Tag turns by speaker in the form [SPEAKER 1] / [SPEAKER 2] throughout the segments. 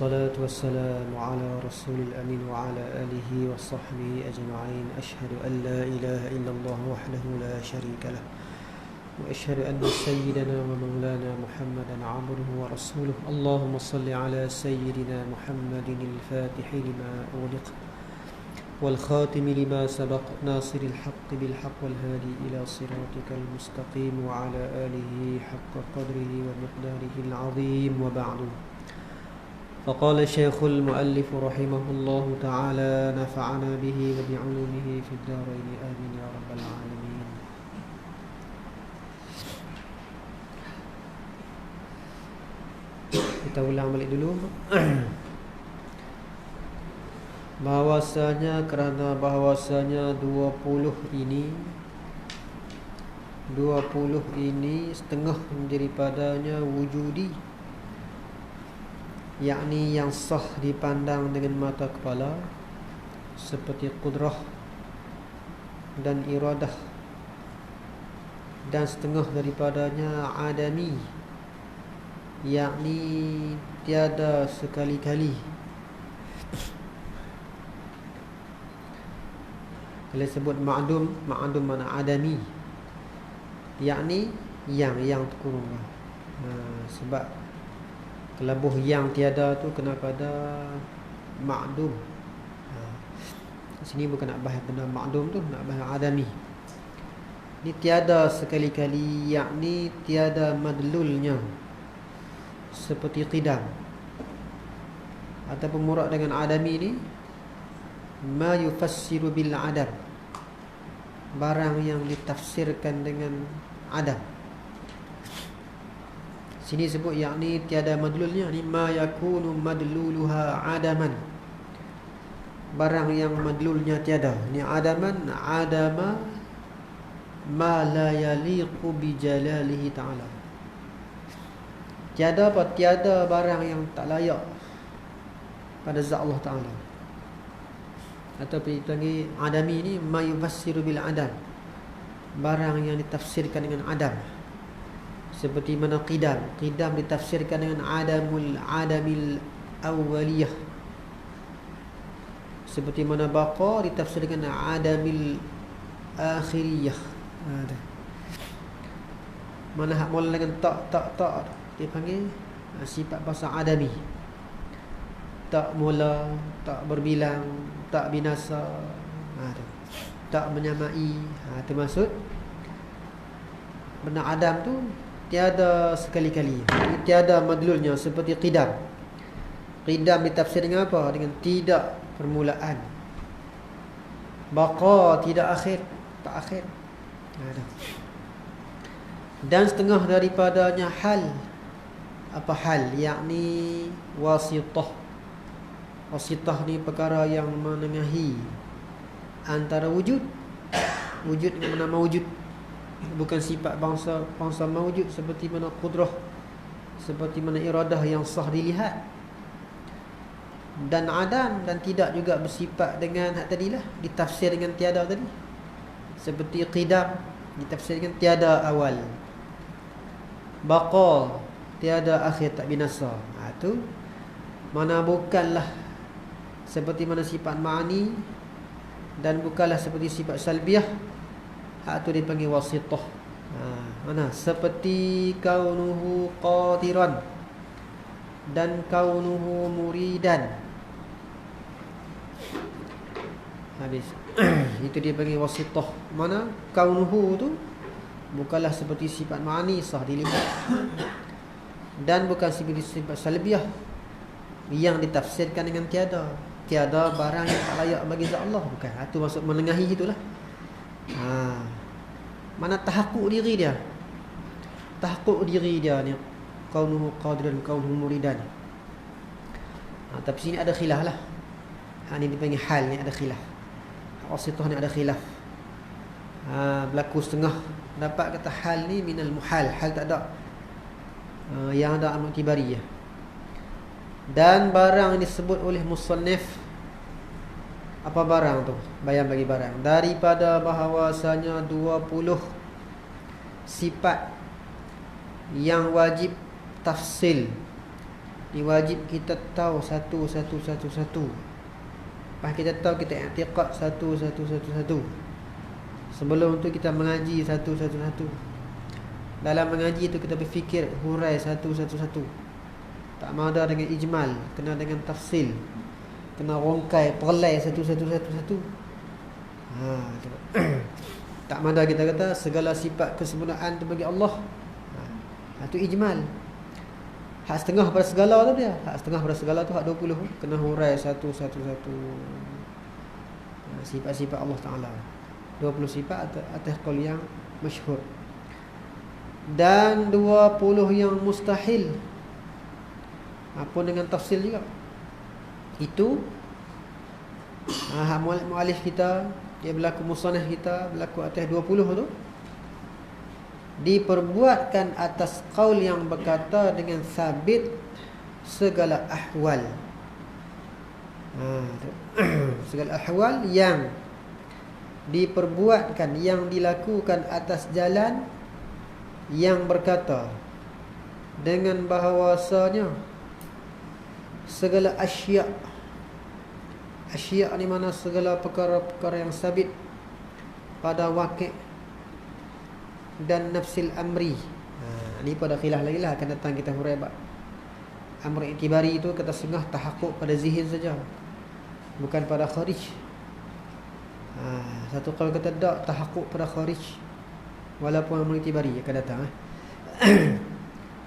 [SPEAKER 1] والصلاة والسلام على رسول الأمين وعلى آله وصحبه أجمعين. أشهد أن لا إله إلا الله وحده لا شريك له، وأشهد أن سيدنا ومولانا محمدا عبده ورسوله. اللهم صل على سيدنا محمد الفاتح لما أغلق والخاتم لما سبق ناصر الحق بالحق والهادي إلى صراطك المستقيم وعلى آله حق قدره ومقداره العظيم. وبعد، فقال الشيخ المؤلف رحمه الله تعالى: نفعنا به وبعلومه في الدارين آمين يا رب العالمين. Kita ulang balik dulu. Bahawasanya kerana bahawasanya 20 ini setengah daripadanya wujudi, yakni yang sah dipandang dengan mata kepala, seperti qudrah dan iradah, dan setengah daripadanya adami, yakni tiada sekali-kali. Kalau sebut ma'dum mana adami, yakni yang terkurung. Sebab kelabuh yang tiada tu kena pada ma'dum. Sini bukan nak bahas benda ma'dum tu, nak bahas adami. Ini tiada sekali-kali, yakni tiada madlulnya, seperti qidam. Ataupun murad dengan adami ni ma yufassiru bil adam, barang yang ditafsirkan dengan adam. Sini sebut yakni tiada madlulnya, ni ma yakunu madluluha adaman, barang yang madlulnya tiada. Ni adaman, adama ma la yaliqu bi jalalihi ta'ala. Tiada apa? Tiada barang yang tak layak pada zat Allah Ta'ala. Ataupun dipanggil adami ni ma yufassiru bil adam, barang yang ditafsirkan dengan adam. Seperti mana qidam ditafsirkan dengan adamil awwaliyah. Seperti mana baqa ditafsirkan dengan adamil akhiriyah. Mana hak mula dengan tak dipanggil sifat bahasa adami. Tak mula, tak berbilang, tak binasa, tak menyamai. Itu maksud benda adam tu tiada sekali-kali, tiada madlulnya, seperti qidam ditafsir dengan apa? Dengan tidak permulaan. Baqa tidak akhir, tak akhir. Dan setengah daripadanya hal. Apa hal? Yakni wasitah. Wasitah ni perkara yang menengahi antara wujud dengan mana mawujud. Bukan sifat bangsa mawujud, seperti mana qudrah, seperti mana iradah yang sah dilihat, dan adam, dan tidak juga bersifat dengan hak tadilah, ditafsir dengan tiada tadi. Seperti qidam ditafsir dengan tiada awal, baqa tiada akhir, tak binasa. Itu mana bukanlah seperti mana sifat ma'ani, dan bukanlah seperti sifat salbiyah. Hak tu dipanggil wasitah. Mana seperti kaunuhu qadiran dan kaunuhu muridan. Habis. Itu dia panggil wasitah. Mana kaunuhu tu bukanlah seperti sifat ma'ani, sah dilihat, dan bukan seperti sifat salbiyah yang ditafsirkan dengan tiada barang yang tak layak bagi zat Allah. Bukan. Itu maksud menengahi itulah. Mana tahakkuk diri dia ni, kaunuhu qadiran, kaunuhu muridan. Tapi sini ada khilaf lah. Ini dipanggil hal, ni ada khilaf. Wasitah ni ada khilaf. Berlaku setengah dapat kata hal ni minal muhal, hal tak ada. Yang ada al-mu'tibariyah. Dan barang disebut oleh musannif, apa barang tu? Bayan bagi barang. Daripada bahawasanya 20 sifat yang wajib tafsil Ni wajib kita tahu satu. Lepas kita tahu, kita i'tiqad satu. Sebelum tu kita mengaji satu. Dalam mengaji tu kita berfikir hurai satu. Tak mahu dengan ijmal, kena dengan tafsil, kena rongkai, perlai satu. Tak mahu kita kata segala sifat kesempurnaan tu bagi Allah. Itu ijmal. Hak setengah pada segala tu dia. Hak setengah pada segala tu hak 20. Kena hurai satu. Sifat-sifat Allah Ta'ala. 20 sifat atas qaul yang masyhur. Dan 20 yang mustahil. Apa dengan tafsil juga. Itu mu'alif kita, dia berlaku musannaf kita, berlaku atas 20 tu, diperbuatkan atas qaul yang berkata dengan sabit segala ahwal. Segala ahwal yang diperbuatkan, yang dilakukan atas jalan yang berkata dengan bahawasanya segala asya' ni mana segala perkara-perkara yang sabit pada waqi' dan nafsil amri. Ni pada khilaf lagi lah, akan datang kita hurai bab amr i'tibari itu kata setengah tahaqquk pada zihin saja, bukan pada kharij. Satu qaul kata tak tahaqquk pada kharij walaupun amr i'tibari akan datang.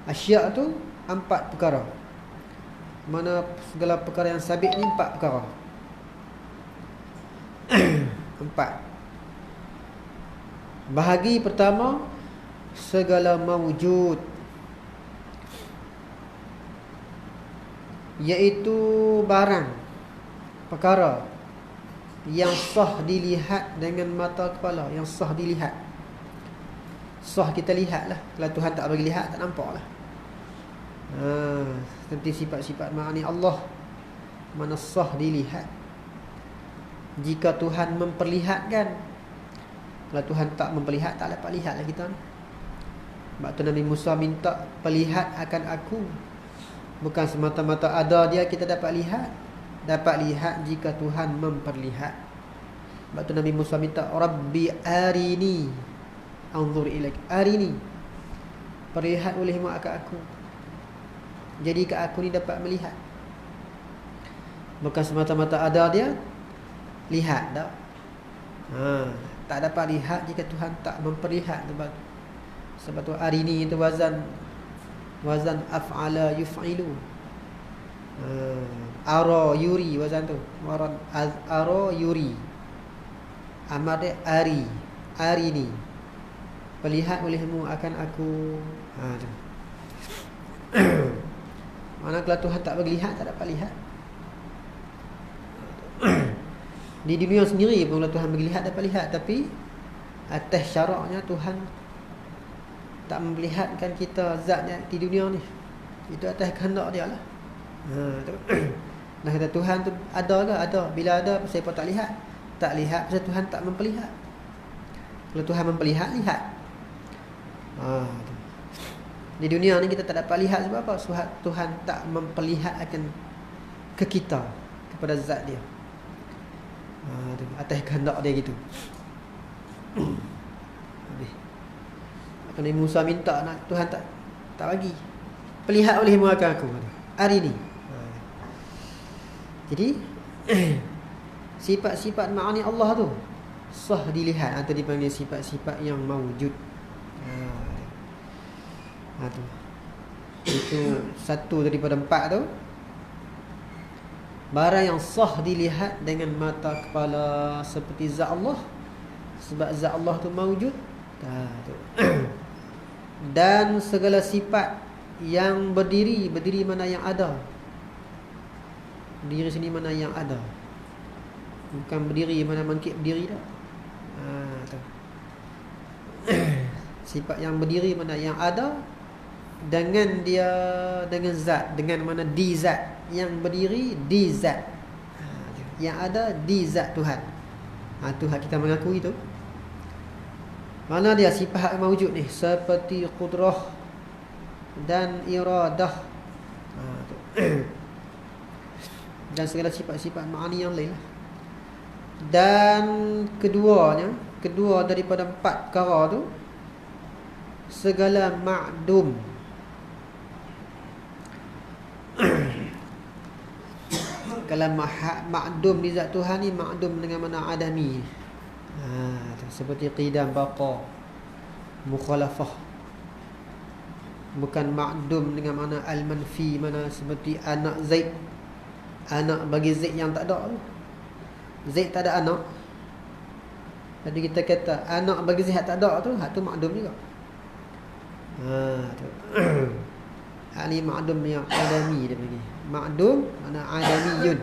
[SPEAKER 1] Asya' tu 4 perkara. Mana segala perkara yang sabit ni 4 perkara. 4. Bahagi pertama, segala mawujud, iaitu barang, perkara yang sah dilihat dengan mata kepala, yang sah dilihat. Sah kita lihat lah. Kalau Tuhan tak bagi lihat, tak nampak lah. Seperti sifat-sifat ma'ani Allah, mana sah dilihat. Jika Tuhan memperlihatkan, kalau Tuhan tak memperlihat, tak dapat lihat lah kita ni. Sebab tu Nabi Musa minta perlihat akan aku. Bukan semata-mata ada dia kita dapat lihat. Dapat lihat jika Tuhan memperlihat. Sebab tu Nabi Musa minta Rabbi arini anzur ilaik. Arini, perlihat olehmu akan aku. Jadi ke aku ni dapat melihat. Bukan semata-mata ada dia, lihat tak? Tak dapat lihat jika Tuhan tak memperlihat. Sebab tu arini itu wazan af'ala yuf'ilu. Ara yuri wazan tu. Ara yuri. Amar dia arini. Perlihat olehmu akan aku. Tu. Mana kalau Tuhan tak bagi lihat, tak dapat lihat. Di dunia sendiri pun kalau Tuhan bagi lihat, dapat lihat. Tapi atas syaraknya Tuhan tak memperlihatkan kita zatnya di dunia ni. Itu atas kehendak dia lah. Nah kata Tuhan tu ada ke? Ada. Bila ada, siapa tak lihat? Tak lihat pasal Tuhan tak memperlihat. Kalau Tuhan memperlihat, lihat. Di dunia ni kita tak dapat lihat sebab apa? Sebab Tuhan tak memperlihatkan ke kita, kepada zat dia. Atas kehendak dia gitu. Nabi Musa minta nak Tuhan tak bagi. Perlihat olehmu akan aku hari ni. Jadi sifat-sifat ma'ani Allah tu sah dilihat, atau dipanggil sifat-sifat yang mawujud. Tu. Itu satu daripada 4 tu. Barang yang sah dilihat dengan mata kepala seperti zat Allah. Sebab zat Allah tu mawujud. Dan segala sifat yang berdiri mana yang ada. Berdiri sini mana yang ada. Bukan berdiri mana mangkit berdiri dah. Tu. Sifat yang berdiri mana yang ada, dengan dia, dengan zat, dengan mana di zat. Yang berdiri di zat, yang ada di zat Tuhan. Tu hak kita mengakui tu. Mana dia sifat yang mawujud ni? Seperti qudrah dan iradah. Dan segala sifat-sifat ma'ani yang lain lah. Dan kedua daripada 4 perkara tu, segala ma'dum. Kalau ma'dum di zat Tuhan ni, ma'dum dengan mana adami. Seperti qidam, baqa, mukhalafah. Bukan ma'dum dengan mana al-manfi, mana seperti anak Zaid. Anak bagi Zaid yang tak ada tu. Zaid tak ada anak. Jadi kita kata anak bagi Zaid tak ada tu, hak tu ma'dum juga. Tu. Hak ni ma'dum yang adami dia bagi. Ma'dum mana adamiyun.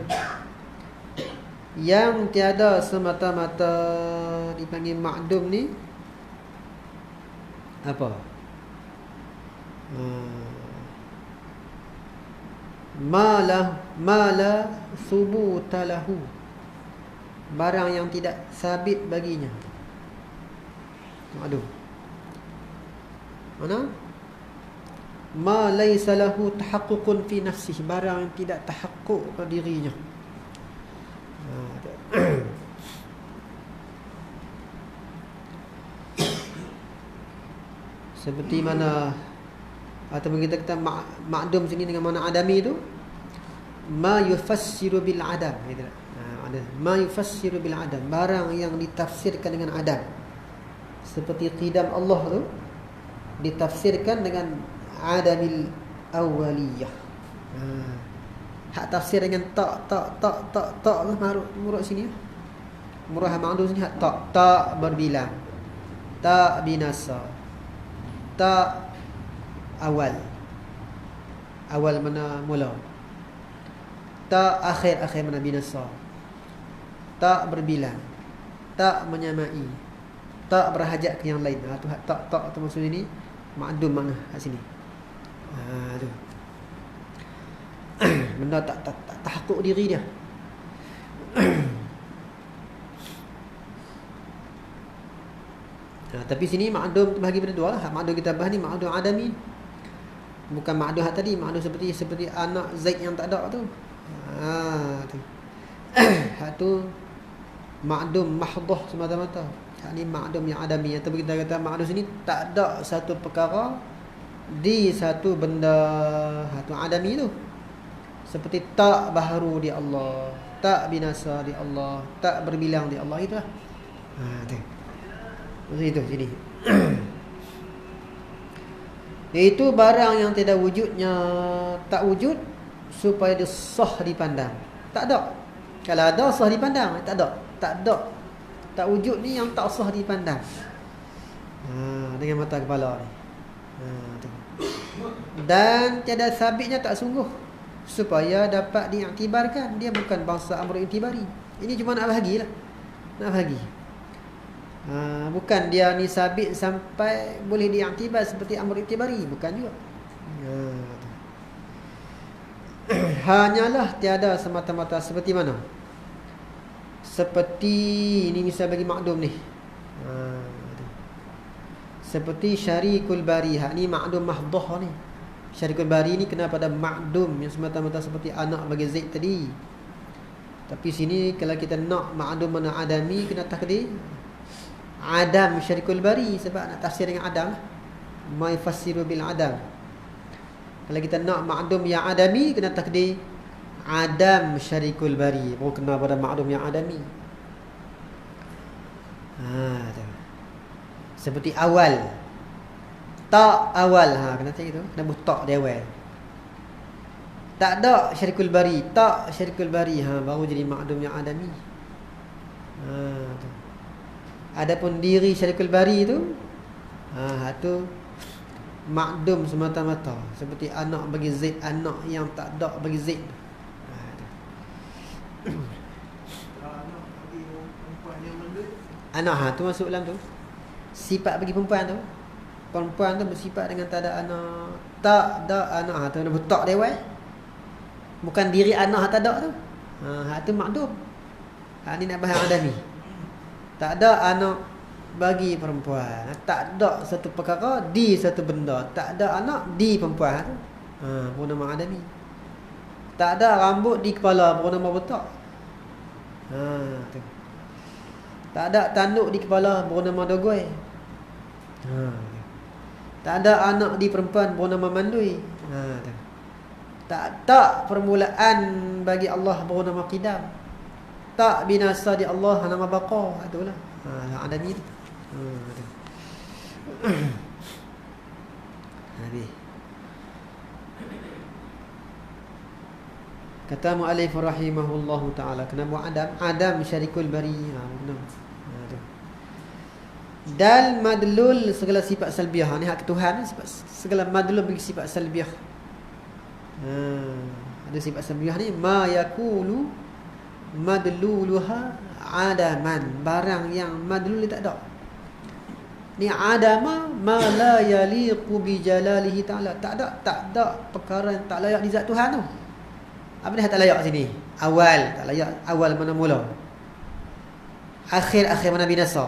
[SPEAKER 1] Yang tiada semata-mata dipanggil ma'dum ni apa? Mala thubuta lahu. Barang yang tidak sabit baginya. Ma'dum. Mana? Ma laysa lahu tahaqququn fi nafsihi. Barang yang tidak tahakkuk pada dirinya. Seperti mana, ataupun kita kata ma'dum sini dengan mana adami tu, ma yufassiru bil adam, gitu. Ma yufassiru bil adam, barang yang ditafsirkan dengan adam. Seperti qidam Allah tu ditafsirkan dengan adamil awaliyah. Hak tafsir dengan tak muruk sini. Murah ma'dum sini hak tak berbilang. Tak binasa. Tak awal mana mula. Tak akhir mana binasa. Tak berbilang. Tak menyamai. Tak berhajat ke yang lain. Tu tak tu maksud ini ma'dum mana kat sini. Tu. Benda tak tahakkuk diri dia. Tapi sini ma'dum terbahagi pada dua lah. Ma'dum kita bahas ni ma'dum adami. Bukan ma'dum hak tadi, ma'dum seperti anak Zaid yang tak ada tu. Tu. Hak tu ma'dum mahdoh semata-mata. Hak ni ma'dum yang adami. Atau kita kata ma'dum sini tak ada satu perkara di satu benda. Hak tu adami tu. Seperti tak baharu di Allah, tak binasa di Allah, tak berbilang di Allah, itulah. Tu. Maksud itu sini. Iaitu barang yang tidak wujudnya, tak wujud supaya dia sah dipandang. Tak ada. Kalau ada sah dipandang, tak ada. Tak ada. Tak wujud ni yang tak sah dipandang. Dengan mata kepala ni. Tu. Dan tiada sabitnya tak sungguh supaya dapat diiktibarkan. Dia bukan bangsa amr iktibari. Ini cuma nak bahagilah. Nak bahagi. Bukan dia ni sabit sampai boleh diiktibar seperti amr iktibari. Bukan juga. Hanyalah tiada semata-mata seperti mana? Seperti ini misal bagi ma'dum ni. Seperti syarikul bari. Hak ni ma'dum mahdoh ni. Syarikul bari ni kena pada ma'dum yang semata-mata seperti anak bagi Zaid tadi. Tapi sini kalau kita nak ma'dum mana adami, kena takdir adam syarikul bari, sebab nak tafsir dengan adam. Ma yufassiru bil adam. Kalau kita nak ma'dum yang adami, kena takdir adam syarikul bari, baru kena pada ma'dum yang adami. Tu. Seperti awal. Tak awal, kena cakap gitu. Kena butak dia awal. Tak ada syarikul bari, tak syarikul bari, baru jadi ma'dum yang adami. Tu. Adapun diri syarikul bari tu, tu ma'dum semata-mata. Seperti anak bagi Zaid, anak yang tak ada bagi Zaid. Anak tu masuk dalam tu. Sifat bagi perempuan tu. Perempuan tu bersifat dengan tak ada anak. Tak ada anak. Tu nak butak dia weh. Bukan diri anak tak ada tu. Hak tu ma'dum. Hak ni nak bahas adami. Tak ada anak bagi perempuan. Tak ada satu perkara di satu benda. Tak ada anak di perempuan tu. Pun nama adami. Tak ada rambut di kepala bernama botak. Tu. Tak ada tanduk di kepala bernama dogoi. Tak ada anak di perempuan bernama mandui. Tu. Tak permulaan bagi Allah bernama qidam. Tak binasa di Allah nama baqa. Itulah. Ada ni. Habis. Kata mu'allif rahimahullahu ta'ala, kenapa Adam syarikul bari. Dal madlul segala sifat salbiah. Ni hak Tuhan, segala madlul bagi sifat salbiah. Ada sifat salbiah ni ma yakulu madluluha adaman, barang yang madlul tak ada. Ni adama ma la yaliqu bi jalalihi ta'ala. Tak ada perkara yang tak layak di zat Tuhan tu. Apa dia tak layak sini? Awal tak layak, awal mana mula. Akhir mana binasa.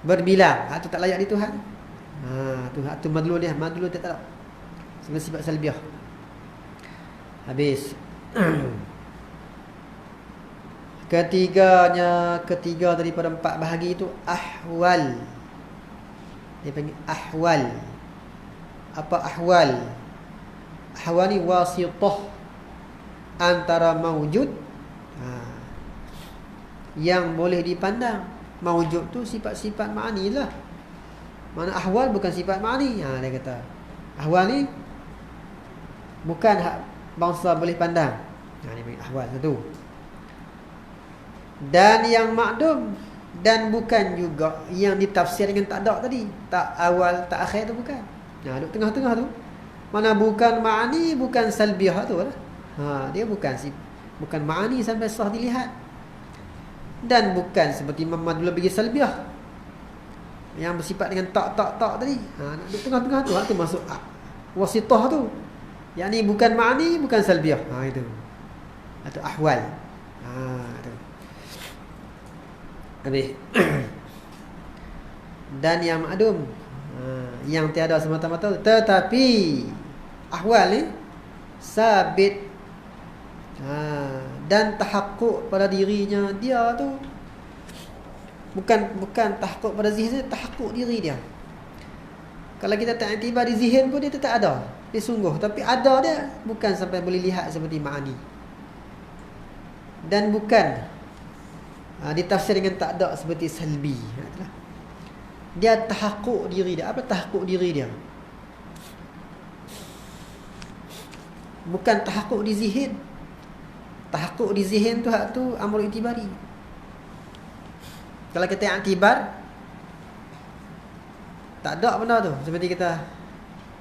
[SPEAKER 1] Berbilang, tu tak layak di Tuhan. Tu madlul dia, madlul tak ada. Sebab sifat salbiah. Habis. Ketiga daripada 4 bahagi itu ahwal. Dia panggil ahwal. Apa ahwal? Ahwal ni wasitah antara mawjud yang boleh dipandang. Mawjud tu sifat-sifat ma'ani lah. Mana ahwal bukan sifat ma'ani. Dia kata ahwal ni bukan bangsa boleh pandang. Dia panggil ahwal satu. Dan yang makdum, dan bukan juga yang ditafsir dengan tak ada tadi. Tak awal, tak akhir tu bukan. Duduk tengah-tengah tu. Mana bukan ma'ani, bukan salbiah tu lah. Dia bukan ma'ani sampai sah dilihat. Dan bukan seperti Muhammad dulu bagi salbiah yang bersifat dengan tak tadi. Duduk tengah-tengah tu, tu masuk wasitah tu. Yang ni bukan ma'ani, bukan salbiah. Itu. Atau ahwal. Itu. Habis. Dan yang ma'dum, yang tiada semata-mata, tetapi ahwal ni sabit, dan tahakkuk pada dirinya dia tu bukan tahakkuk pada zihn, tahakkuk diri dia. Kalau kita tak iktibar di zihn pun dia tetap ada, dia sungguh, tapi ada dia bukan sampai boleh lihat seperti ma'ani. Dan bukan ditafsir dengan tak ada seperti salbi. Dia tahakkuk diri dia. Apa tahakkuk diri dia? Bukan tahakkuk di zihn. Tahakkuk di zihn tu hak tu amrul i'tibari. Kalau kita i'tibar, tak ada benda tu. Seperti kita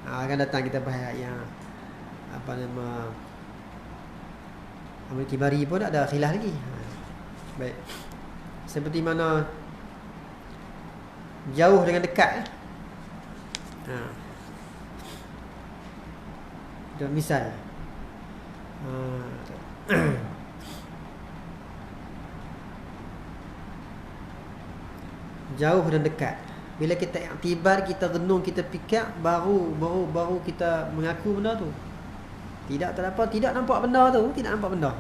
[SPEAKER 1] akan datang kita bahas yang apa nama amrul i'tibari pun ada khilaf lagi. Baik. Seperti mana jauh dengan dekat. Itu misal. Jauh dan dekat. Bila kita iktibar, kita renung, kita fikir, baru kita mengaku benda tu. Tidak nampak benda tu, tidak nampak benda.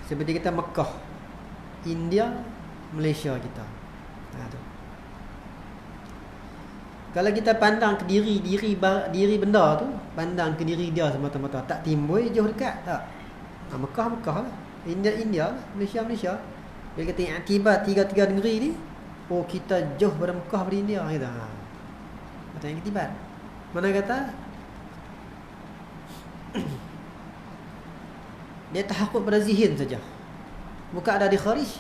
[SPEAKER 1] Seperti kita Mekah, India, Malaysia kita. Tu. Kalau kita pandang ke diri benda tu, pandang ke diri dia semata-mata, tak timbul jauh dekat, tak. Mekah lah, India lah, Malaysia. Bila kita iktibar tiga negeri ni, kita jauh pada Mekah pada India kita. Kata yang iktibar. Mana kata dia tahakkuk pada zihn saja. Bukan ada di kharij.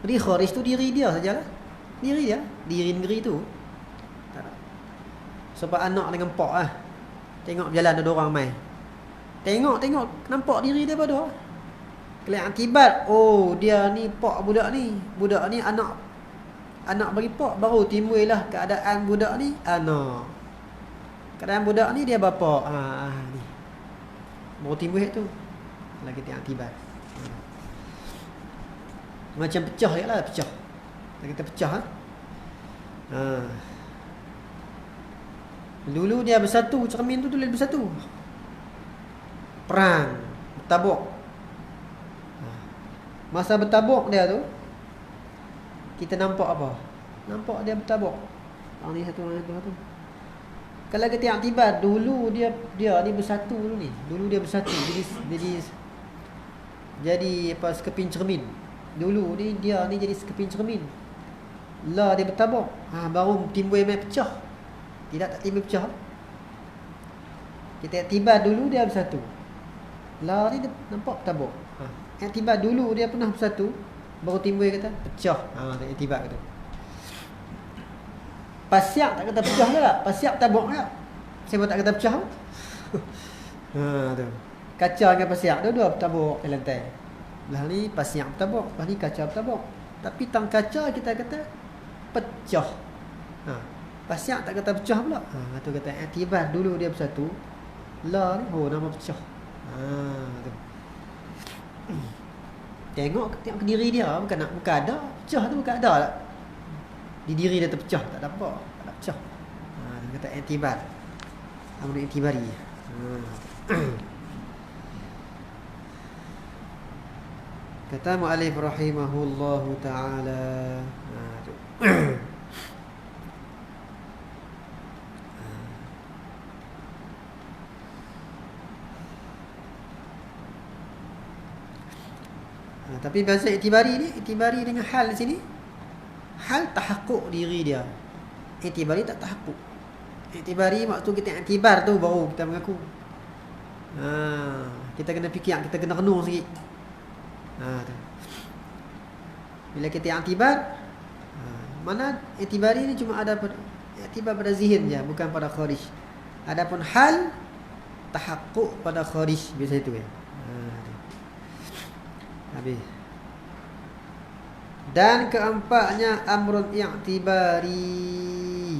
[SPEAKER 1] Di kharij tu diri dia sajalah. Diri dia, diri negeri tu. Sebab anak dengan pak tengok berjalan ada orang mai. Tengok nampak diri dia pada. Kalau akibat, dia ni pak budak ni. Budak ni anak bagi pak, baru timbullah keadaan budak ni anak. Keadaan budak ni dia bapa. Ni. Baru timbul tu. Kalau kita akibat. Macam pecah je lah, pecah. Kalau kita pecah Dulu dia bersatu, cermin tu tulis bersatu. Perang, bertabuk. Masa bertabuk dia tu, kita nampak apa? Nampak dia bertabuk. Ni satu. Kalau kita iktibar dulu dia ni bersatu dulu ni. Dulu dia bersatu. Jadi apa, sekeping cermin. Dulu ni dia ni jadi sekeping cermin. Lah dia bertabuk. Baru timbul mai pecah. Tidak tak timbul pecah. Kita iktibar dulu dia bersatu. Lah ni dia nampak bertabuk. Iktibar dulu dia pernah bersatu, baru timbul kata pecah. Tak iktibar kata. Pasyak tak kata pecah tak? Pasyak tabuk tak? Siapa tak kata pecah? Tu. Kaca dengan pasyak dua bertabuk ke lantai. Belah ni pasyak bertabuk, belah ni kaca bertabuk. Tapi tang kaca kita kata pecah. Pasyak tak kata pecah pula. Tu kata iktibar dulu dia bersatu. La ni nama pecah. Tu. Tengok ke diri dia, bukan ada. Pecah tu bukan ada tak? Di diri dia terpecah, tak nampak, tak ada pecah. Dia kata iktibar. Amru iktibari. Kata mu'allif rahimahullahu ta'ala. Tapi bahasa iktibari ni, iktibari dengan hal di sini, hal tahakkuk diri dia. Iktibari tak tahakkuk. Iktibari maksud kita iktibar tu baru kita mengaku. Kita kena fikir, kita kena renung sikit. Bila kita iktibar, mana iktibari ni cuma ada pada iktibar pada zihin je, bukan pada kharij. Adapun hal tahakkuk pada kharij, biasa itu ya. Habis. Dan keempatnya amrun i'tibari,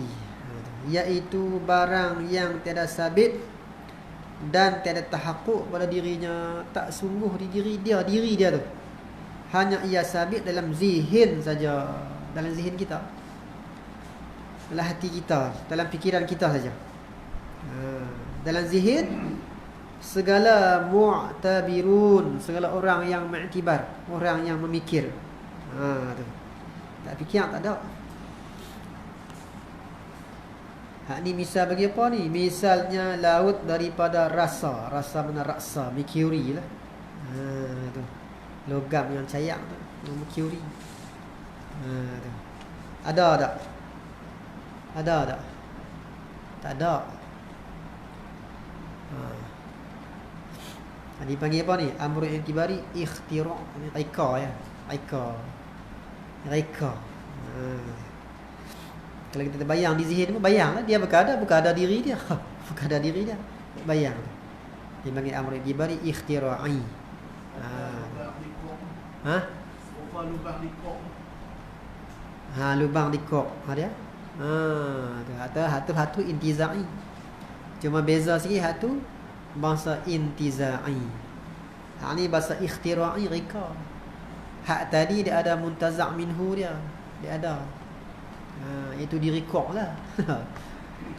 [SPEAKER 1] iaitu barang yang tiada sabit dan tiada tahakkuk pada dirinya, tak sungguh di diri dia tu. Hanya ia sabit dalam zihin saja, dalam zihin kita, dalam hati kita, dalam fikiran kita saja. Dalam zihin segala mu'tabirun, segala orang yang mengiktibar, orang yang memikir. Tu. Tak fikir tak ada. Ni misal bagi apa ni? Misalnya laut daripada rasa. Rasa mana rasa? Mercury lah. Tu. Logam yang cair tu, mercury. Tu. Ada tak? Ada tak? Tak ada. Dipanggil apa ni? Amrul i'tibari ikhtira'. Reka ya. Reka. Kalau kita terbayang di zihin, bayanglah dia bukan ada diri dia. Bukan ada diri dia. Bayang. Dipanggil amrul i'tibari ikhtira'i. Lubang di kok. Ada? Hatu intiza'i. Cuma beza sikit hatu bahasa intiza'i. Ni bahasa ikhtira'i reka. Hak tadi dia ada muntaza' minhu dia ada. Itu diri kok lah.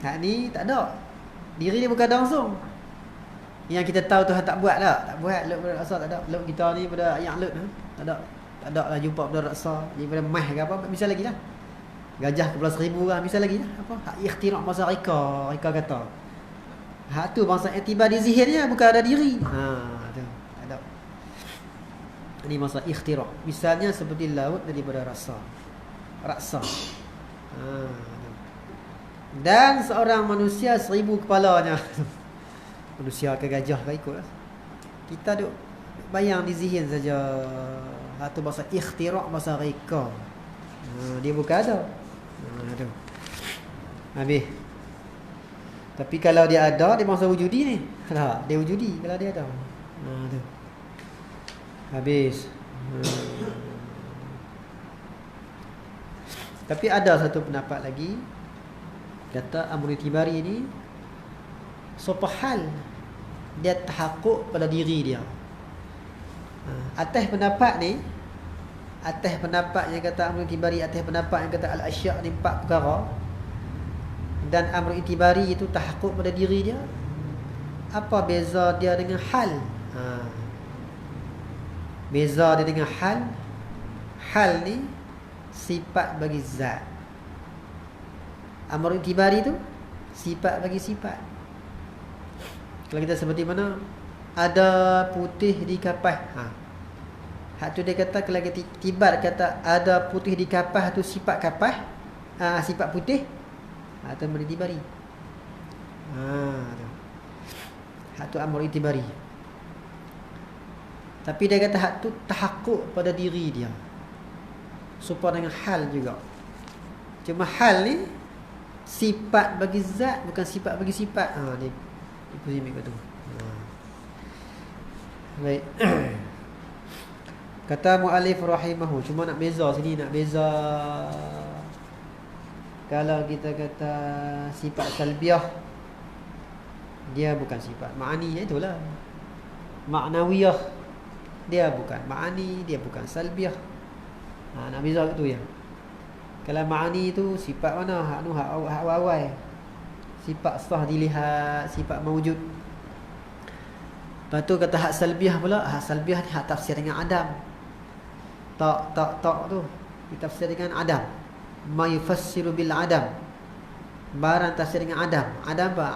[SPEAKER 1] Hak ni tak ada. Diri dia bukan ada langsung. Yang kita tahu Tuhan tak buat lah. Tak buat lut pada rasa, tak ada. Lut kita ni pada ayat lut tak ada. Tak ada lah jumpa pada rasa. Daripada mah ke apa, misal lagi lah. Gajah ke 11,000 lah, misal lagi lah. Apa? Hak ikhtira' bahasa reka kata. Hak tu bangsa iktibar di zihinnya, bukan ada diri. Tu. Tak ada. Ini masa ikhtira'. Misalnya seperti laut daripada rasa. Dan seorang manusia 1000 kepalanya. Manusia ke gajah ke ikut lah. Kita duk bayang di zihin saja. Hak tu bahasa ikhtira', bahasa reka. Dia bukan ada. Tu. Habis. Tapi kalau dia ada, dia bangsa wujudi ni. Dia wujudi kalau dia ada. Tu. Habis. Tapi ada satu pendapat lagi, kata amrul i'tibari ni sopahal dia tahakkuk pada diri dia. Atas pendapat ni, atas pendapat yang kata amrul i'tibari, atas pendapat yang kata al-asya' ni 4 perkara, dan amr i'tibari itu tahakkuk pada diri dia. Apa beza dia dengan hal? Beza dia dengan hal. Hal ni sifat bagi zat. Amr i'tibari tu sifat bagi sifat. Kalau kita seperti mana, ada putih di kapas. Hak tu dia kata, kalau kita tibar kata ada putih di kapas tu sifat kapas, sifat putih, atau amr i'tibari. Hak tu amr i'tibari. Tapi dia kata hak tu tahakkuk pada diri dia. Supaya dengan hal juga. Cuma hal ni sifat bagi zat, bukan sifat bagi sifat. Dia pusing ambil tu. Baik. Kata muallif rahimahu, cuma nak beza sini, nak beza kalau kita kata sifat salbiah, dia bukan sifat ma'ani, itulah. Ma'nawiyah, dia bukan ma'ani, dia bukan salbiah. Nak beza tu ya. Kalau ma'ani tu sifat mana? Hak awal. Sifat sah dilihat, sifat mawujud. Lepas tu kata hak salbiah pula, hak salbiah ni hak tafsir dengan adam. Tak tu ditafsir dengan adam. Ma yufassiru bil adam. Barang tafsir dengan adam. Adam apa?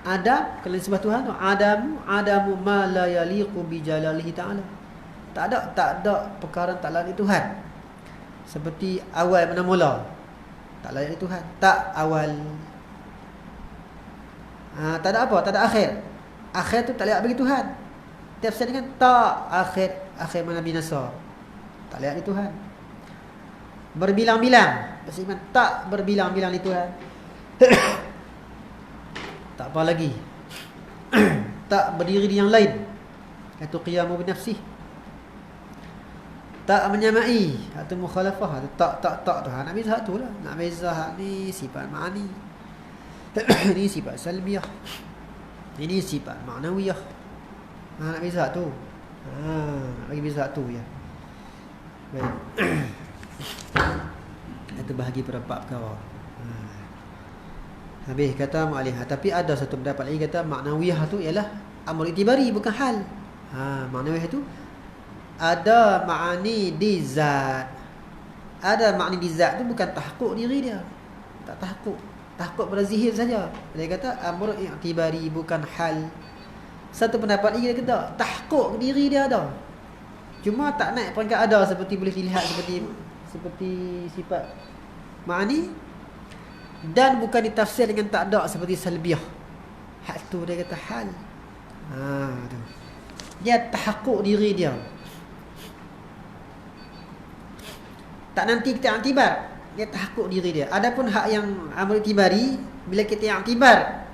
[SPEAKER 1] Adam kalau disebut Tuhan tu adamu ma la yaliqu bi jalalihi ta'ala. Tak ada perkara tak layak Tuhan. Seperti awal mana mula. Tak layak Tuhan. Tak awal. Tak ada apa? Tak ada akhir. Akhir tu tak layak bagi Tuhan. Tafsir dengan tak akhir mana binasa. Tak layak di Tuhan. Berbilang-bilang. Maksudnya tak berbilang-bilang di Tuhan. Tak apa lagi. Tak berdiri di yang lain. Iaitu qiyamu binafsih. Tak menyamai atau mukhalafah. Tak tu. Nak beza hak tu lah. Nak beza hak ni sifat ma'ani. Ini sifat salbiyah. Ini sifat ma'nawiyah. Nak beza hak tu. Nak bagi beza hak tu ya. Baik. Itu bahagi perempat perkara. Habis kata mu'alih. Tapi ada satu pendapat lagi kata ma'nawiyah tu ialah amr i'tibari, bukan hal. Ma'nawiyah tu ada ma'ani di zat. Ada ma'ani di zat tu bukan tahakkuk diri dia. Tak tahakkuk. Tahakkuk pada zihir saja. Dia kata amr i'tibari, bukan hal. Satu pendapat lagi dia kata tahakkuk diri dia ada. Cuma tak naik peringkat ada, seperti boleh dilihat seperti sifat ma'ani, dan bukan ditafsir dengan tak ada seperti salbiyah. Hak tu dia kata hal. Tu. Dia tahakkuk diri dia. Tak nanti kita i'tibar, dia tahakkuk diri dia. Adapun hak yang amr i'tibari, bila kita i'tibar,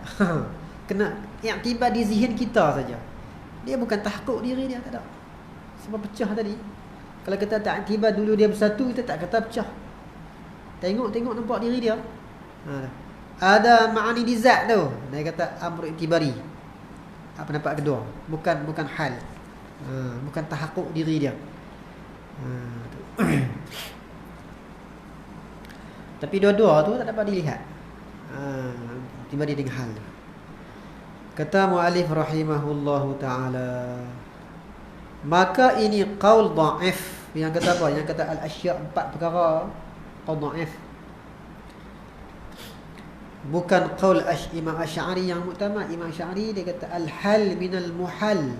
[SPEAKER 1] kena i'tibar di zihin kita saja. Dia bukan tahakkuk diri dia, tak ada. Sebab pecah tadi. Kalau kita tak i'tibar dulu dia bersatu, kita tak kata pecah. Tengok nampak diri dia. Ada ma'ani di zat tu. Dia kata amr i'tibari. Pendapat kedua, bukan hal. Bukan tahakkuk diri dia. Tapi dua-dua tu tak dapat dilihat. I'tibari dengan hal. Kata mu'alif rahimahullahu ta'ala, maka ini qaul dha'if. Yang kata apa? Yang kata al-asya' 4 perkara, qaul dha'if. Bukan qaul Imam Asy'ari yang muktamad. Imam Asy'ari dia kata al-hal minal muhal.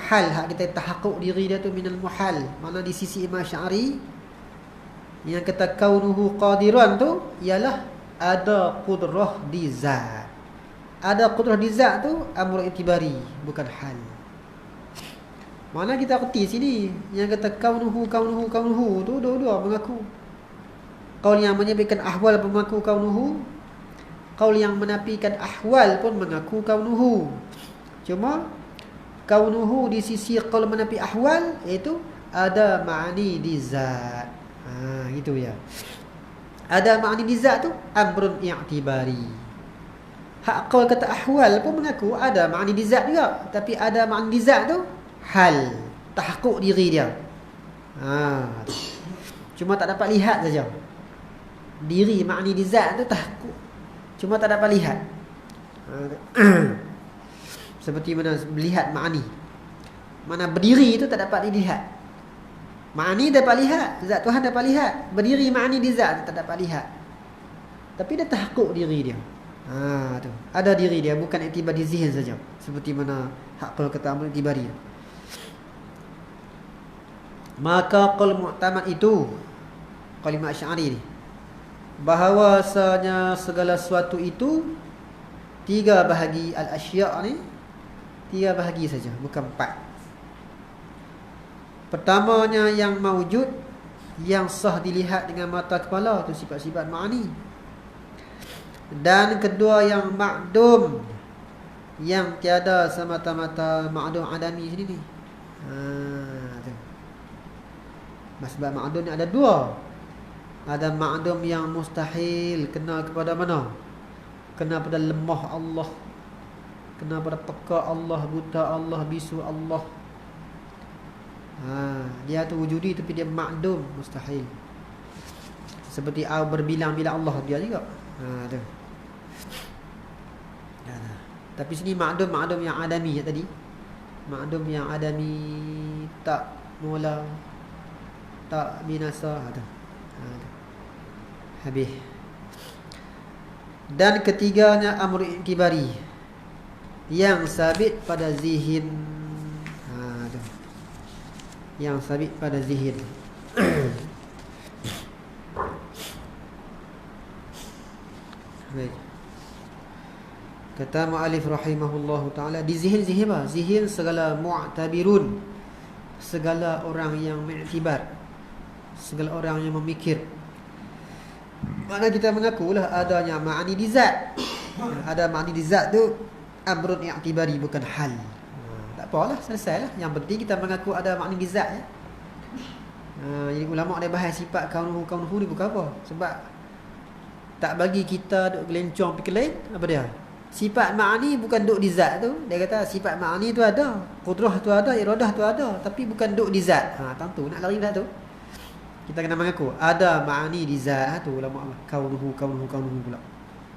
[SPEAKER 1] Hal hak kita tahakkuk diri dia tu minal muhal. Mana di sisi Imam Asy'ari yang kata kaunuhu qadiran tu ialah ada qudrah di zat. Ada qudrah di zat tu amr i'tibari, bukan hal. Mana kita reti sini yang kata kaunuhu tu dua-dua mengaku. Qaul yang menyebutkan ahwal pun mengaku kaunuhu. Qaul yang menafikan ahwal pun mengaku kaunuhu. Cuma kaunuhu di sisi qaul menafi ahwal iaitu ada ma'ani di zat. Gitu ya. Ada ma'ani di zat tu amrun i'tibari. Hak qaul kata ahwal pun mengaku ada ma'ani di zat juga, tapi ada ma'ani di zat tu hal, tahakkuk diri dia. Cuma tak dapat lihat saja. Diri makni di zat tu tahakkuk, cuma tak dapat lihat. Seperti mana melihat makni. Mana berdiri itu tak dapat dilihat. Makni dapat lihat, zat Tuhan dapat lihat. Berdiri makni di zat tak dapat lihat. Tapi dia tahakkuk diri dia. Tu. Ada diri dia, bukan iktibar di zihin saja. Seperti mana hak qaul kata Amr I'tibari. Maka qaul mu'tamad itu, qaul Imam Asy'ari ni, bahawasanya segala sesuatu itu tiga bahagi al-asya' ni, tiga bahagi saja, bukan empat. Pertamanya yang mawjud, yang sah dilihat dengan mata kepala, tu sifat-sifat ma'ani. Dan kedua yang ma'dum, yang tiada semata-mata ma'dum adami sini ni. Tu. Sebab ma'dum ni ada dua. Ada ma'dum yang mustahil, kena kepada mana? Kena pada lemah Allah, kena pada peka Allah, buta Allah, bisu Allah. Dia tu wujudi tapi dia ma'dum, mustahil. Seperti berbilang-bilang Allah dia juga. Tu. Tapi sini ma'dum yang adami tadi. Ma'dum yang adami, tak mula, tak binasa. Tu. Habis. Dan ketiganya amr i'tibari, yang sabit pada zihin. Tu. Yang sabit pada zihin. Baik. Kata mu'alif rahimahullahu ta'ala, di zihin apa? Zihin segala mu'tabirun, segala orang yang mengiktibar, segala orang yang memikir. Mana kita mengakulah adanya ma'ani di zat. Ada ma'ani di zat tu amrun i'tibari, bukan hal. Tak apalah, selesailah. Yang penting kita mengaku ada ma'ani di zat, ya. Jadi ulama' dia bahas sifat kaunuhu ni bukan apa. Sebab tak bagi kita duk gelencong fikir lain. Apa dia? Sifat ma'ani bukan duk di zat tu. Dia kata sifat ma'ani tu ada, qudrah tu ada, iradah tu ada, tapi bukan duk di zat. Tentu nak lari dah tu. Kita kena mengaku ada ma'ani di zat tu. Ulama' kaunuhu pula.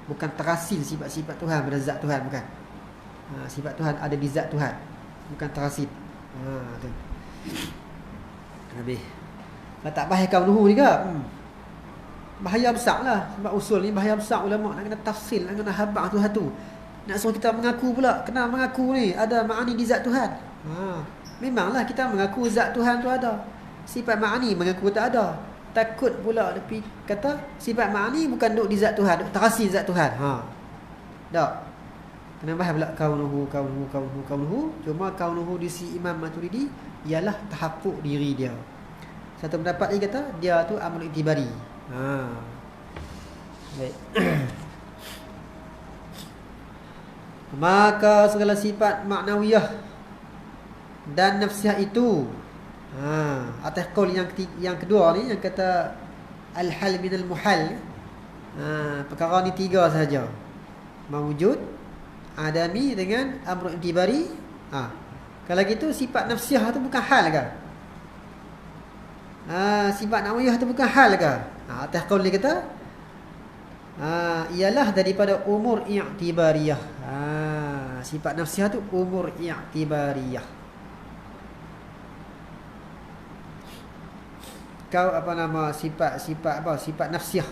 [SPEAKER 1] Bukan terasil sifat-sifat Tuhan pada zat Tuhan, bukan. Sifat Tuhan ada di zat Tuhan, bukan terasil. Tu. Habis. Tak bahaya kaunuhu juga. Bahaya besar lah. Sebab usul ni bahaya besar. Ulama' nak kena tafsil, nak kena habaq tu satu. Nak suruh kita mengaku pula. Kena mengaku ni ada ma'ani di zat Tuhan. Memanglah kita mengaku zat Tuhan tu ada. Sifat ma'ani mengaku tak ada. Takut pula tapi kata sifat ma'ani bukan duk di zat Tuhan, duk terasi zat Tuhan. Tak. Kena bahas pula kaunuhu. Cuma kaunuhu di si Imam Maturidi ialah tahakkuk diri dia. Satu pendapat lagi kata dia tu amr i'tibari. Baik. Maka segala sifat maknawiyah dan nafsiyah itu, atas qaul yang kedua ni, yang kata al-hal minal muhal, perkara ni tiga saja, mawujud, adami dengan amr i'tibari. Kalau gitu sifat nafsiyah tu bukan hal ke? Sifat nakmiyah tu bukan hal ke? Atas qaul dia kata ialah daripada umur i'tibariyah. Sifat nafsiyah tu umur i'tibariyah. Kau apa nama sifat apa? Sifat nafsiyah.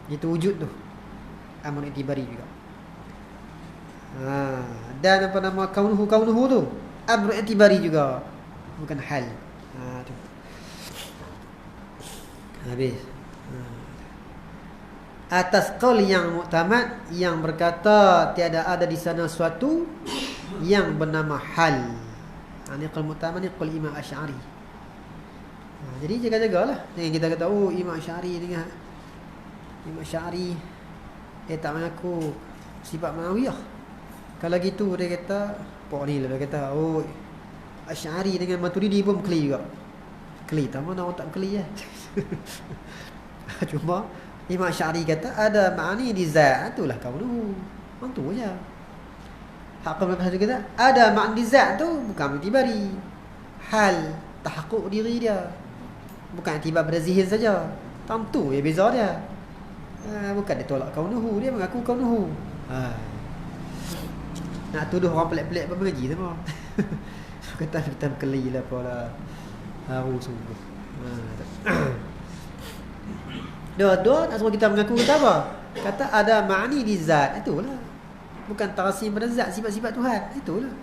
[SPEAKER 1] Itu wujud tu. Amr i'tibari juga. Dan apa nama kaunuhu tu amr i'tibari juga, bukan hal. Tu. Habis. Atas qaul yang mu'tamad, yang berkata tiada ada di sana suatu yang bernama hal. Ini qaul mu'tamad ni qaul Imam Asy'ari. Jadi jaga-jagalah. Jangan kita kata Imam Asy'ari dengan Imam Asy'ari tak mengaku sifat ma'nawiyah. Kalau gitu dia kata pok ni lah, dia kata Asy'ari dengan Maturidi pun keli juga. Keli tak mana orang tak keli ya. Cuma Imam Asy'ari kata ada ma'ani di zat, itulah kaunuhu. Itu je. Hak mereka kata ada ma'ani di zat tu bukan i'tibari. Hal tahakkuk diri dia. Bukan i'tibar pada zihir saja. Tentu ya beza dia. Bukan dia tolak kaunuhu, dia mengaku kaunuhu. Nak tuduh orang pelik-pelik apa mengaji tu mah. Kata keli lah apalah. Haru sungguh. Dua-dua nak suruh kita mengaku kata apa? Kata ada ma'ni di zat. Itulah. Bukan tarasim pada zat, sifat-sifat Tuhan. Itulah.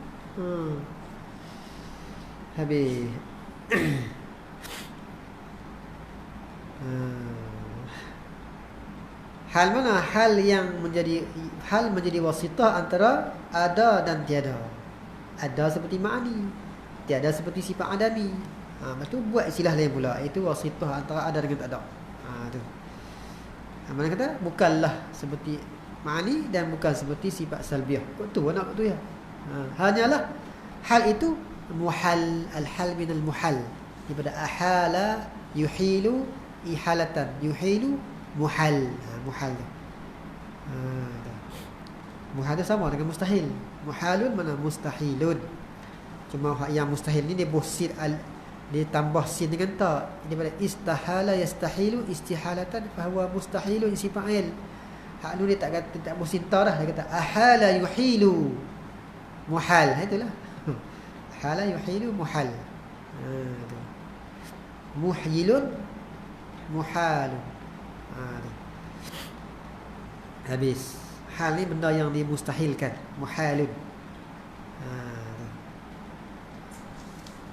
[SPEAKER 1] Habis. Hal mana? Hal menjadi wasitah antara ada dan tiada. Ada seperti ma'ni, tiada seperti sifat adami. Lepas tu buat istilah lain pula, itu wasitah antara ada dengan tak ada. Tu. Mana kata bukanlah seperti ma'ni dan bukan seperti sifat salbiah. Kok tu nak tu ya. Hanyalah hal itu muhal, al-hal min al-muhal. Daripada ahala yuhilu ihalatan, yuhilu muhal. Muhal tu. Muhal tu sama dengan mustahil. Muhalun mana mustahilun. Cuma yang mustahil ni dia bosit dia tambah sin dengan ta. Daripada istahala yastahilu istihalatan fahuwa mustahilun sifat il. Hak ni dia tak kata tak bosin ta dah, dia kata ahala yuhilu muhal. Itulah. Ahala yuhilu muhal. Muhyilun muhalun. Habis. Hal ni benda yang dimustahilkan, muhalun.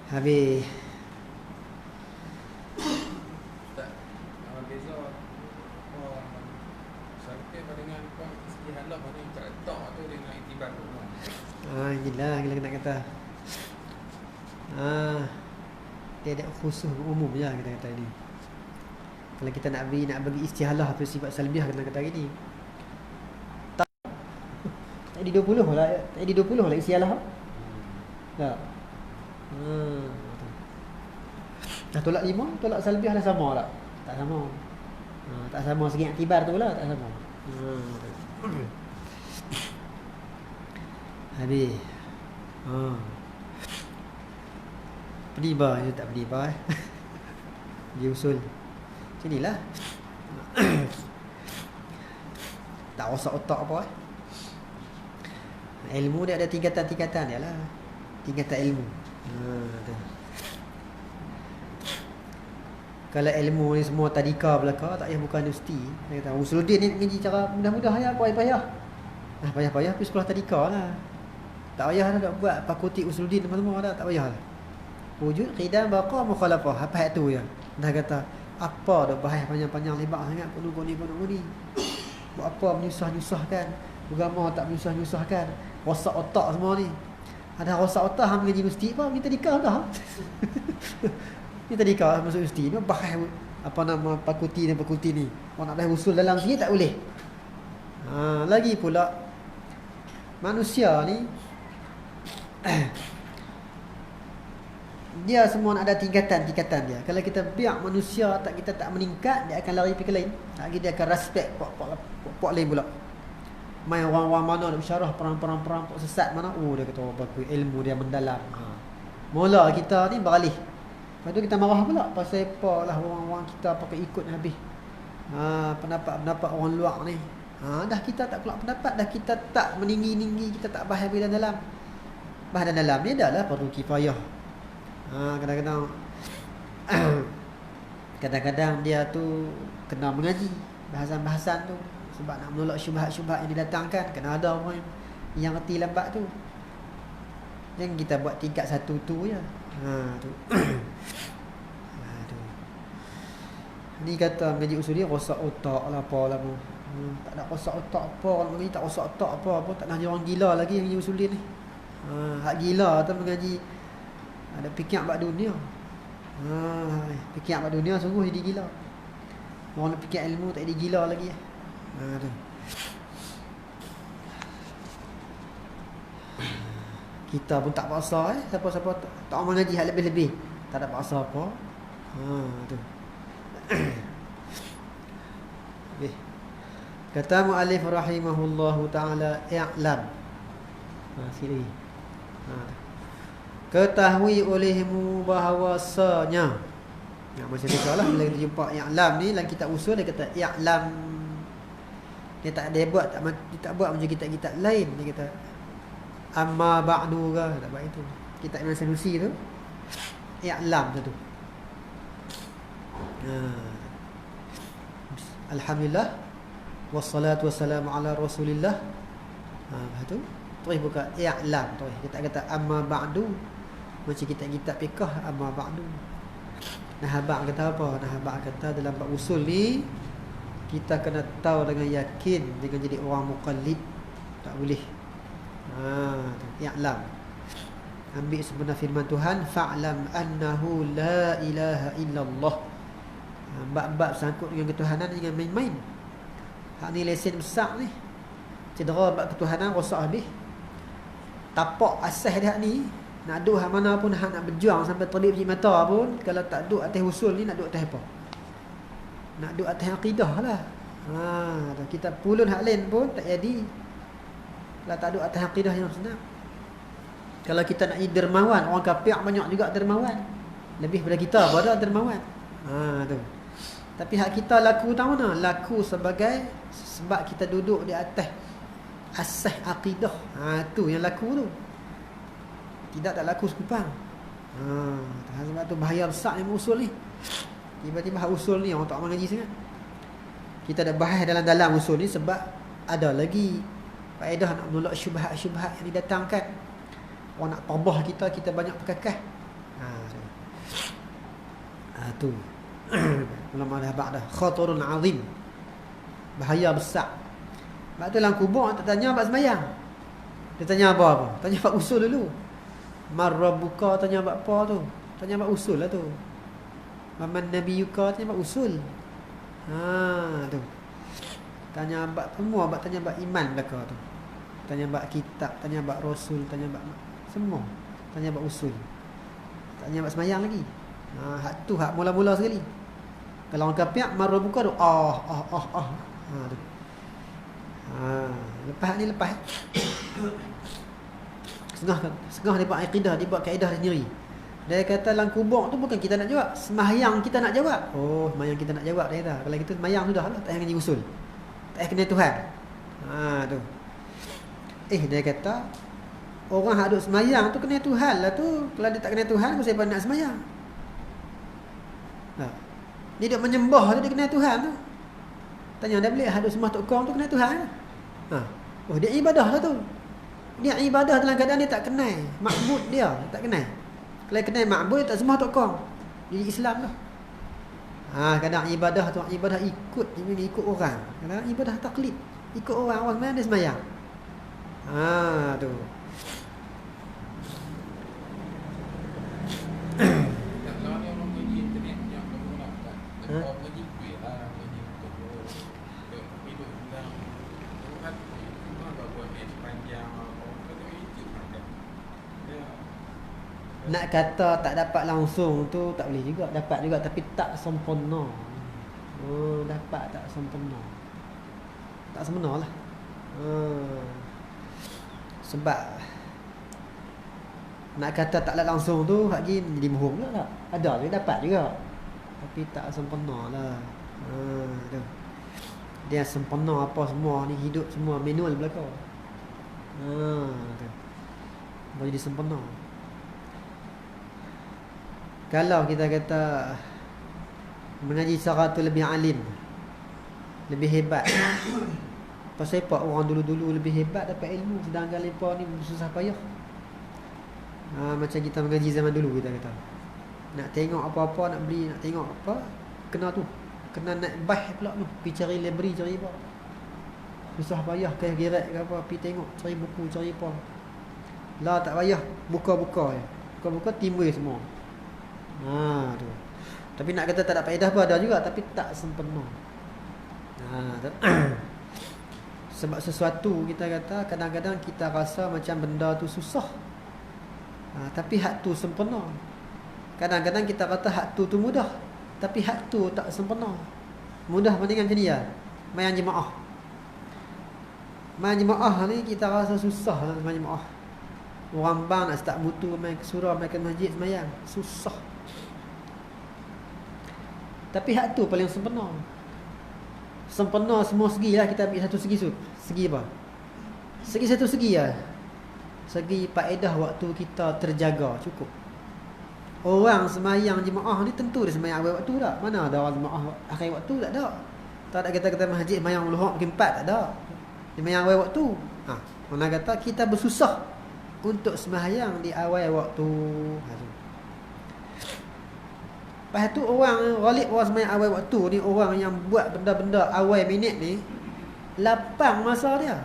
[SPEAKER 1] Habis.
[SPEAKER 2] Beza sampai dengan istihalah mana tak letak tu dengan itibar tu.
[SPEAKER 1] Inilah kita nak kata. Dia ada khusus umum je kita kata ni. Kalau kita nak bagi istihalah atau sifat salbiah kita kata gini. Tak di 20 lah. Tak di 20 lah istihalah. Tak. Dah tolak 5, tolak salbiah dah sama tak? Tak sama. Tak sama segi iktibar tu lah, tak sama. Habis. Penibah je tak penibah Dia usul sinilah. Tak rosak otak apa ilmu dia ada tingkatan-tingkatan dia lah. Tingkatan ilmu. Kalau ilmu ni semua tadika belaka, tak payah bukan universiti. Dia kata Usuluddin ni ngaji cara mudah-mudah ya, payah-payah. Payah-payah pergi sekolah tadika lah. Tak payah dah buat fakulti Usuluddin semua dah, tak payah lah. Wujud qidam baqa mukhalafah. Apa hak tu ya? Dah kata apa dah bahas panjang-panjang lebar sangat penuh ni. Buat apa menyusah-nyusahkan? Agama tak menyusah-nyusahkan. Rosak otak semua ni. Ada rosak otak hang ngaji universiti apa? Kita dikah dah. Kita dikah masuk universiti ni bahas apa nama fakulti ni. Orang nak bahas usul dalam sini tak boleh. Lagi pula manusia ni dia semua ada tingkatan dia. Kalau kita biar manusia kita tak meningkat, dia akan lari pergi ke lain. Lagi dia akan respect puak lain pula. Main orang-orang mana nak bersyarah perang puak sesat mana, dia kata bagus, ilmu dia mendalam. Mula kita ni beralih. Lepas tu kita marah pula pasal apalah orang-orang kita pakai ikut habis. Pendapat orang luar ni. Dah kita tak pula pendapat, dah kita tak meninggi-ninggi, kita tak bahas dalam dalam. Bahas dalam ni adalah perlu kifayah. Kadang-kadang dia tu kena mengaji bahasan-bahasan tu sebab nak menolak syubhat-syubhat yang didatangkan, kena ada orang yang reti lambat tu. Jangan kita buat tingkat satu tu je. Tu. Ni kata mengaji usul dia rosak otak lah apalah pun. Tak nak rosak otak apa, orang mengaji tak rosak otak apa tak nak jadi orang gila lagi yang mengaji usul dia ni. Hak gila tu mengaji ada fikir bab dunia. Fikir bab dunia sungguh jadi gila. Orang nak fikir ilmu tak jadi gila lagi. Tu. Kita pun tak paksa siapa-siapa tak mengaji hal lebih-lebih tak ada paksa apa. Tu. Kata muallif rahimahullahu taala i'lam. Sini. Ketahui olehmu bahawasanya Macam biasa lah bila kita jumpa i'lam ni dalam kitab usul, dia kata i'lam, dia tak buat macam kitab-kitab lain. Dia kata amma ba'du ke, tak buat itu. Kitab Imam Sanusi tu i'lam tu. Alhamdulillah wassalatu wassalamu ala Rasulillah. Tu terus buka i'lam tu. Kita kata amma ba'du macam kitab-kitab fiqh amma ba'du. Nahabak kata apa? Nahabak kata dalam bab usul ni kita kena tahu dengan yakin, jangan jadi orang muqallid. Tak boleh. I'lam. Ambil sebenar firman Tuhan, fa'lam annahu la ilaha illallah. Bab-bab sangkut dengan ketuhanan dengan main-main. Hak ni lesen besar ni. Cedera bab ketuhanan rosak habis. Tapak asas dia ni, nak duduk hak mana pun, hak nak berjuang sampai terlip biji mata pun, kalau tak duduk atas usul ni, nak duduk atas apa? Nak duduk atas akidah lah. Kita pulun hak lain pun tak jadi kalau tak duduk atas akidah yang senang. Kalau kita nak jadi dermawan, orang kafir banyak juga dermawan, lebih daripada kita pada dermawan. Tu. Tapi hak kita laku tahu mana? Laku sebab kita duduk di atas asas akidah. Tu yang laku tu. Tidak tak laku sekupang. Sebab tu bahaya besar yang usul ni. Tiba-tiba usul ni orang tak mengaji sangat. Kita dah bahas dalam usul ni sebab ada lagi faedah nak menolak syubhat-syubhat yang didatangkan. Orang nak tabah kita banyak perkakas. Tu. Ulama dah ba'dah khatarun azim. Bahaya besar. Sebab tu dalam kubur tak tanya bab sembahyang. Dia tanya apa? Tanya bab usul dulu. Marrabbuka, tanya bab apa tu? Tanya bab usul lah tu. Maman nabiyuka, tanya bab usul. Tu. Tanya bab semua, tanya bab iman belaka tu. Tanya bab kitab, tanya bab rasul, tanya bab semua. Tanya bab usul. Tanya bab sembahyang lagi. Hak tu hak mula-mula sekali. Kalau orang kafir marrabbuka tu tu. Lepas ni lepas. Setengah dia buat akidah, dia buat kaedah sendiri. Dia kata dalam kubur tu bukan kita nak jawab, sembahyang kita nak jawab. Sembahyang kita nak jawab, dia kata. Kalau kita sembahyang sudah lah, tak payah kena usul. Tak payah kena Tuhan. Tu. Dia kata orang hak duk sembahyang tu kena Tuhan lah tu. Kalau dia tak kena Tuhan, siapa nak sembahyang? Dia duk menyembah tu, dia kena Tuhan tu. Tanya dia boleh hak duk sembah tok kong tu kena Tuhan. Dia ibadah lah tu. Dia ibadah dalam keadaan dia tak kenal makbud dia, tak kenal. Kalau kenal makbud, tak sembah tok kong. Jadi Islam lah. Kadang ibadah tu ibadah ikut orang. Kadang ibadah taklid, ikut orang mana dia sembahyang. Tu.
[SPEAKER 2] Kalau ni orang pergi internet yang menggunakan, orang pergi kuih lah, pergi untuk hidup bilang Tuhan buat ni sepanjang orang kata itu macam
[SPEAKER 1] Nak kata tak dapat langsung tu tak boleh juga, dapat juga tapi tak sempurna. Dapat tak sempurna. Tak sempurna lah. Sebab nak kata tak langsung tu lagi jadi bohong pula tak. Ada juga dapat juga. Tapi tak sempurna lah. Tu. Dia sempurna apa semua ni, hidup semua manual belaka. Tu. Boleh jadi sempurna. Kalau kita kata mengaji secara tu lebih alim, lebih hebat. Pasal apa orang dulu-dulu lebih hebat dapat ilmu, sedangkan mereka ni susah payah. Macam kita mengaji zaman dulu, kita kata nak tengok apa-apa, nak beli, nak tengok apa, kena naik bas pula tu, pergi cari library, cari apa, susah payah kayak gerak ke apa, pergi tengok, cari buku, cari apa. Lah tak payah, buka-buka je, buka-buka timbul semua. Tu. Tapi nak kata tak ada faedah pun ada juga, tapi tak sempurna. Sebab sesuatu kita kata kadang-kadang kita rasa macam benda tu susah, tapi hak tu sempurna. Kadang-kadang kita kata hak tu mudah, tapi hak tu tak sempurna. Mudah mendingan macam ni ya. Main jemaah. Main jemaah ni kita rasa susah lah main jemaah. Orang bang nak start butuh main ke surau, main ke masjid semayang, susah. Tapi hak tu paling sempurna. Sempurna semua segi lah. Kita ambil satu segi tu. Segi apa? Satu segi lah. Segi faedah waktu kita terjaga cukup. Orang semayang jemaah ni tentu dia semayang awal waktu tak? Mana ada orang jemaah akhir waktu? Tak ada. Tak ada kata-kata masjid semayang luhur makin 4, tak ada. Dia semayang awal waktu. Mana kata kita bersusah untuk semayang di awal waktu. Lepas tu orang ghalib orang semayang awal waktu ni, orang yang buat benda-benda awal minit ni lapang masa dia.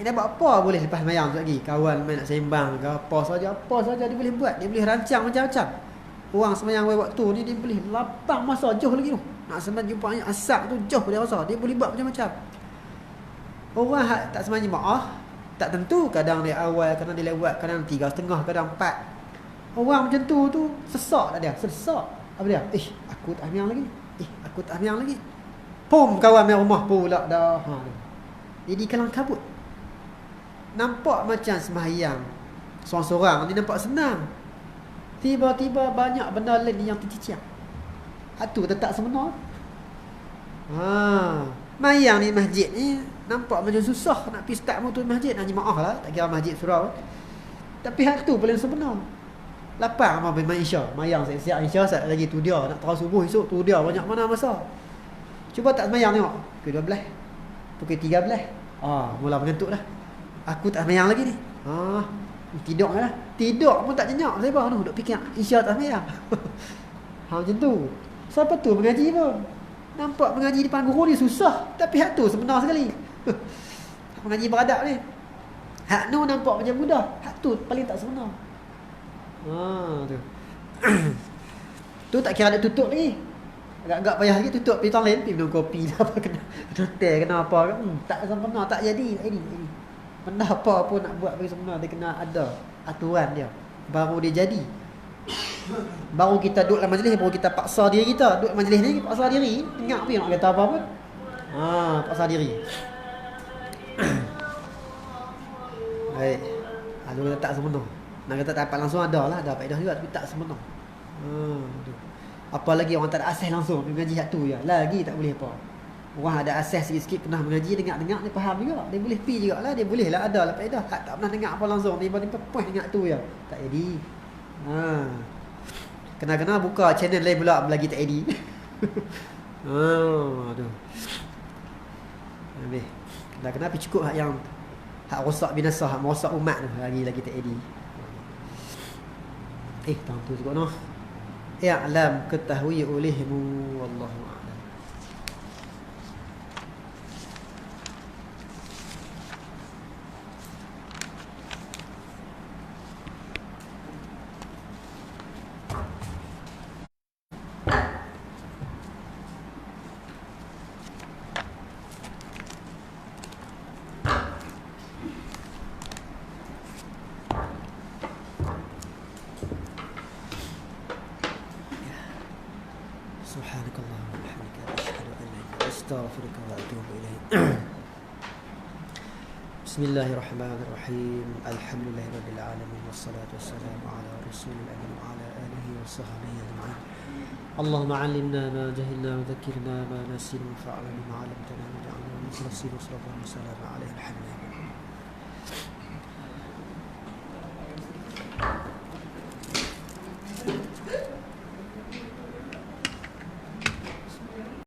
[SPEAKER 1] Dia buat apa boleh lepas semayang tu lagi. Kawan main nak sembang ke apa saja dia boleh buat. Dia boleh rancang macam-macam. Orang semayang awal waktu ni dia boleh lapang masa jauh lagi tu. Nak semayang jumpa asap tu jauh dia rasa. Dia boleh buat macam-macam. Orang tak semayang jemaah tak tentu, kadang dia awal, kadang dia lewat, kadang 3.30, kadang 4. Orang macam tu sesak tak dia? Sesak. Apa dia? Aku tak semayang lagi. Aku tak semayang lagi. Pum, kawan main rumah pula dah. Jadi kalang kabut. Nampak macam sembahyang seorang-seorang ni nampak senang. Tiba-tiba banyak benda lain yang tercicir. Itu tak sebenar. Mayang ni masjid ni nampak macam susah nak pergi start motor masjid. Nak jemaah lah, tak kira masjid surau. Tapi hal tu paling sebenar. Lapang apa main Isya. Mayang siap-siap Isya sat lagi tu dia nak tahu subuh esok tu dia banyak mana masa. Cuba tak semayang tengok. Pukul 12. Pukul 13. Mula mengantuk dah. Aku tak semayang lagi ni. Tidur lah. Tidur pun tak jenyak. Saya baru duk fikir Isya tak semayang. Macam tu. Siapa tu mengaji pun. Nampak mengaji depan guru ni susah. Tapi hak tu sebenar sekali. Mengaji beradab ni. Hak tu nampak macam mudah. Hak tu paling tak sebenar. Tu. Tu tak kira ada tutup lagi. Agak-agak payah lagi tutup pergi tong lain, pergi minum kopi apa kena hotel kena apa kan. Tak sempurna, tak jadi. Benda apa pun nak buat bagi sempurna dia kena ada aturan dia. Baru dia jadi. Baru kita duduk dalam majlis, baru kita paksa diri kita. Duduk majlis ni paksa diri, dengar apa yang nak kata apa pun. Paksa diri. Baik. Ada kata tak sempurna. Nak kata tak dapat langsung ada lah, ada faedah juga tapi tak sempurna. Apalagi orang tak ada asas langsung mengaji hak tu ya. Lagi tak boleh apa. Orang ada asas sikit-sikit pernah mengaji, dengar-dengar dia faham juga. Dia boleh pi jugalah, dia boleh lah ada lah faedah. Tak pernah dengar apa langsung, tiba-tiba puas dengar tu ya. Tak jadi. Kena-kena buka channel lain pula lagi tak jadi. Aduh. Habis. Kena-kena pergi cukup hak yang hak rosak binasa, hak merosak umat tu lagi tak jadi. Tahun tu juga noh. I'lam, ketahui olehmu, wallahu a'lam. Subhanakallahumma wa bihamdika asyhadu an la ilaha illa anta astaghfiruka wa atubu ilaik. Bismillahirrahmanirrahim. Alhamdulillahirabbil alamin wassalatu wassalamu ala rasulil amin wa ala alihi wa sahbihi ajma'in. Allahumma 'allimna ma jahilna wa dhakkirna ma nasina wa fa'alna ma 'allamtana waj'alna mukhlisina wa sallallahu alaihi wa sallam.